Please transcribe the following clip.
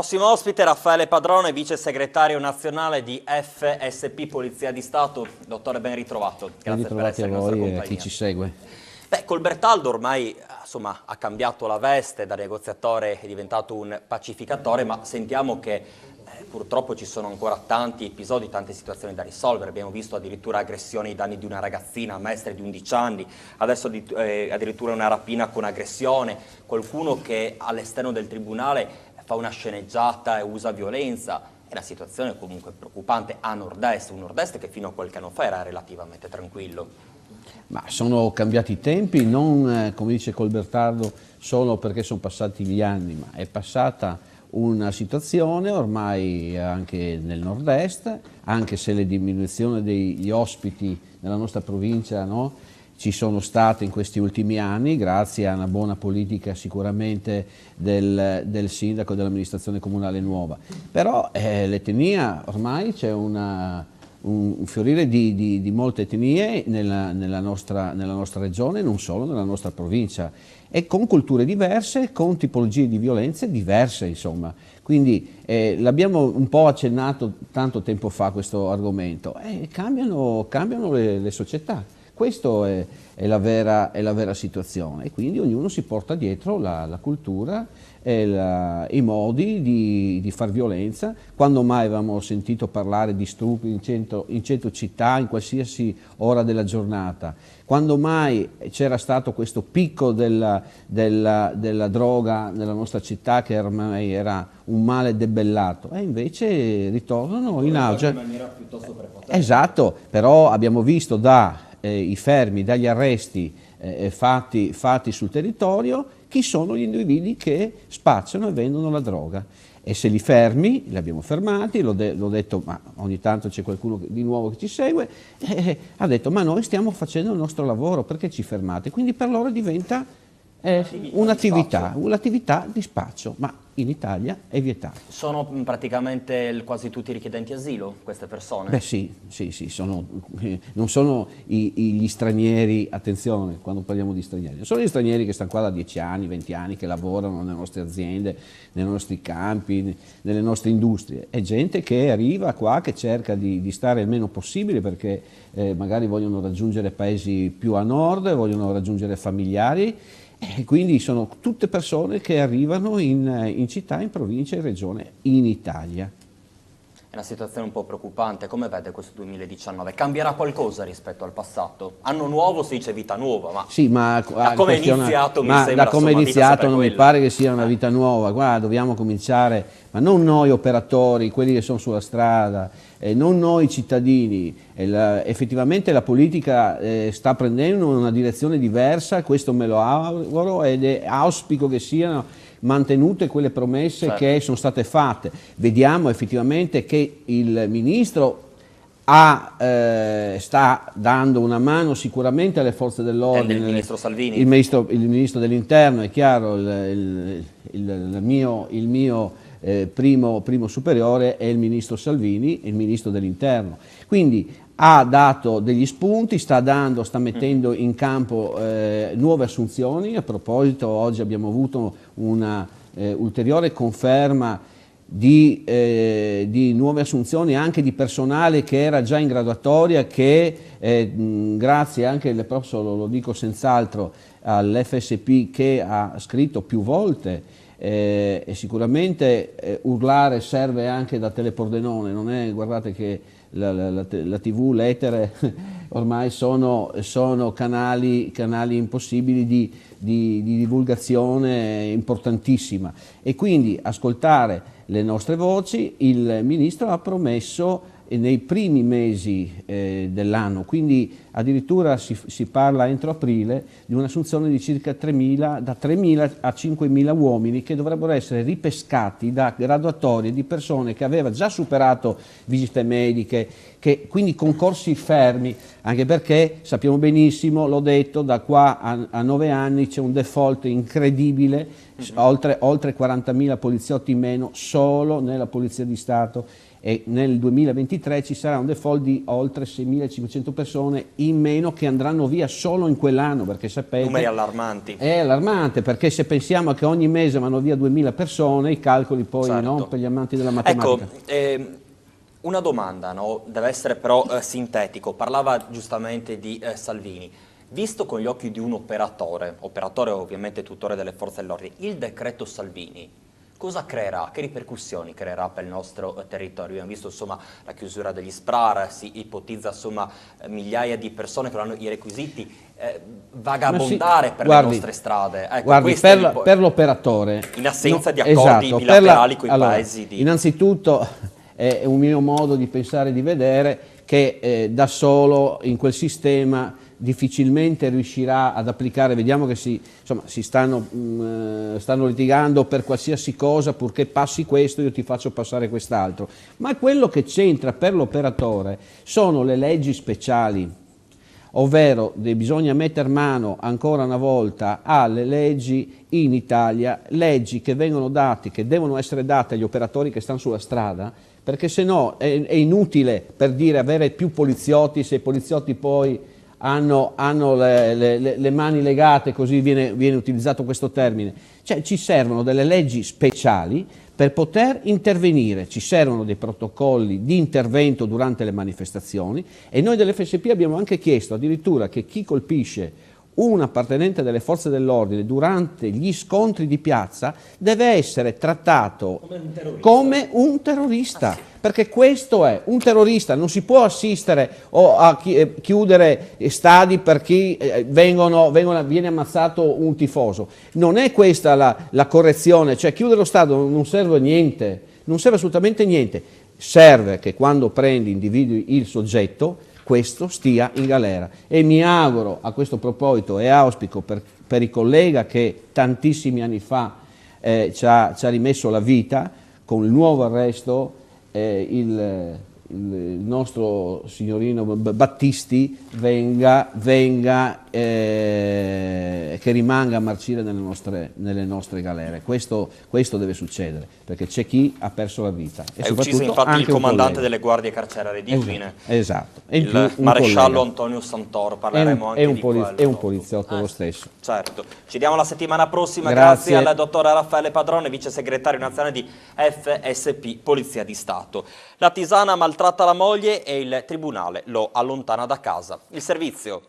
Prossimo ospite Raffaele Padrone, vice segretario nazionale di FSP Polizia di Stato. Dottore, ben ritrovato. Grazie per essere in nostra compagnia. Chi ci segue. Beh, Colbertaldo ormai ha cambiato la veste, da negoziatore è diventato un pacificatore, ma sentiamo che purtroppo ci sono ancora tanti episodi, tante situazioni da risolvere. Abbiamo visto addirittura aggressioni ai danni di una ragazzina, maestra di 11 anni, adesso addirittura una rapina con aggressione, qualcuno che all'esterno del tribunale fa una sceneggiata e usa violenza. È una situazione comunque preoccupante a nord-est, un nord-est che fino a qualche anno fa era relativamente tranquillo. Ma sono cambiati i tempi, non come dice Colbertaldo solo perché sono passati gli anni, ma è passata una situazione ormai anche nel nord-est, anche se le diminuzioni degli ospiti nella nostra provincia ci sono state in questi ultimi anni, grazie a una buona politica sicuramente del sindaco e dell'amministrazione comunale nuova. Però l'etnia, ormai c'è un fiorire di molte etnie nella nostra regione, non solo nella nostra provincia, e con culture diverse, con tipologie di violenze diverse, insomma. Quindi l'abbiamo un po' accennato tanto tempo fa questo argomento, cambiano le società. Questa è la vera situazione, e quindi ognuno si porta dietro la cultura e i modi di far violenza. Quando mai avevamo sentito parlare di stupri in centro città, in qualsiasi ora della giornata? Quando mai c'era stato questo picco della droga nella nostra città, che ormai era un male debellato, e invece ritornano in auge. In maniera piuttosto prepotente. Esatto, però abbiamo visto i fermi, dagli arresti fatti sul territorio, chi sono gli individui che spacciano e vendono la droga. E se li fermi, li abbiamo fermati, l'ho detto, ma ogni tanto c'è qualcuno di nuovo che ci segue, ha detto, ma noi stiamo facendo il nostro lavoro, perché ci fermate? Quindi per loro diventa un'attività di spaccio, ma in Italia è vietato. Sono praticamente quasi tutti richiedenti asilo, queste persone? Beh sì, non sono gli stranieri, attenzione quando parliamo di stranieri, non sono gli stranieri che stanno qua da 10 anni, 20 anni, che lavorano nelle nostre aziende, nei nostri campi, nelle nostre industrie. È gente che arriva qua, che cerca di stare il meno possibile, perché magari vogliono raggiungere paesi più a nord, vogliono raggiungere familiari. E quindi sono tutte persone che arrivano in città, in provincia, in regione, in Italia. È una situazione un po' preoccupante. Come vede questo 2019? Cambierà qualcosa rispetto al passato? Anno nuovo si dice vita nuova, ma, sì, ma da come è iniziato non mi pare che sia una vita nuova. Guarda, dobbiamo cominciare, ma non noi operatori, quelli che sono sulla strada, non noi cittadini. Effettivamente la politica sta prendendo una direzione diversa, questo me lo auguro, ed auspico che siano mantenute quelle promesse, certo, che sono state fatte. Vediamo effettivamente che il Ministro sta dando una mano sicuramente alle forze dell'ordine. Il Ministro Salvini. Il Ministro dell'Interno, è chiaro, il mio primo superiore è il Ministro Salvini, il Ministro dell'Interno. Quindi ha dato degli spunti, sta mettendo in campo nuove assunzioni. A proposito, oggi abbiamo avuto una ulteriore conferma di nuove assunzioni anche di personale che era già in graduatoria, che grazie anche, lo dico senz'altro, all'FSP, che ha scritto più volte. E sicuramente urlare serve anche da Telepordenone, non è, guardate che la TV, l'etere ormai sono canali impossibili di divulgazione importantissima, e quindi ascoltare le nostre voci. Il Ministro ha promesso nei primi mesi dell'anno, quindi addirittura si parla entro aprile di un'assunzione di circa 3.000, da 3.000 a 5.000 uomini, che dovrebbero essere ripescati da graduatorie di persone che aveva già superato visite mediche, quindi concorsi fermi, anche perché sappiamo benissimo, l'ho detto, da qua a 9 anni c'è un default incredibile, oltre 40.000 poliziotti in meno solo nella Polizia di Stato. e nel 2023 ci sarà un default di oltre 6.500 persone in meno che andranno via solo in quell'anno, perché sapete... Numeri allarmanti. È allarmante, perché se pensiamo che ogni mese vanno via 2.000 persone, i calcoli poi, Certo. no, per gli amanti della matematica. Ecco, una domanda, no? Deve essere però sintetico. Parlava giustamente di Salvini. Visto con gli occhi di un operatore ovviamente tutore delle forze dell'ordine, il decreto Salvini cosa creerà? Che ripercussioni creerà per il nostro territorio? Abbiamo visto insomma la chiusura degli SPRAR, si ipotizza insomma migliaia di persone che non hanno i requisiti, vagabondare per le nostre strade. Ecco, guardi, per l'operatore, in assenza di accordi bilaterali con i paesi di... Innanzitutto è un mio modo di pensare e di vedere che da solo in quel sistema difficilmente riuscirà ad applicare, vediamo che stanno litigando per qualsiasi cosa, purché passi questo io ti faccio passare quest'altro, ma quello che c'entra per l'operatore sono le leggi speciali, ovvero bisogna mettere mano ancora una volta alle leggi in Italia, leggi che vengono date, che devono essere date agli operatori che stanno sulla strada, perché se no è inutile, per dire, avere più poliziotti se i poliziotti poi hanno le mani legate, così viene utilizzato questo termine. Cioè ci servono delle leggi speciali per poter intervenire, ci servono dei protocolli di intervento durante le manifestazioni, e noi dell'FSP abbiamo anche chiesto addirittura che chi colpisce un appartenente delle forze dell'ordine durante gli scontri di piazza deve essere trattato come un terrorista, perché questo è un terrorista. Non si può assistere o a chiudere stadi per chi viene ammazzato un tifoso. Non è questa la correzione, cioè chiudere lo stadio non serve a niente, non serve assolutamente niente. Serve che quando prendi, individui il soggetto, questo stia in galera, e mi auguro a questo proposito e auspico per il collega che tantissimi anni fa ci ha rimesso la vita con il nuovo arresto, il nostro signorino Battisti che rimanga a marcire nelle nostre galere. Questo deve succedere, perché c'è chi ha perso la vita. È ucciso infatti il comandante delle guardie carcerarie di Udine, esatto. il maresciallo Antonio Santoro. Parleremo anche di quello. È un poliziotto lo stesso. Certo. Ci vediamo la settimana prossima. Grazie al dottor Raffaele Padrone, vice segretario nazionale di FSP Polizia di Stato. La tisana maltratta la moglie e il tribunale lo allontana da casa. Il servizio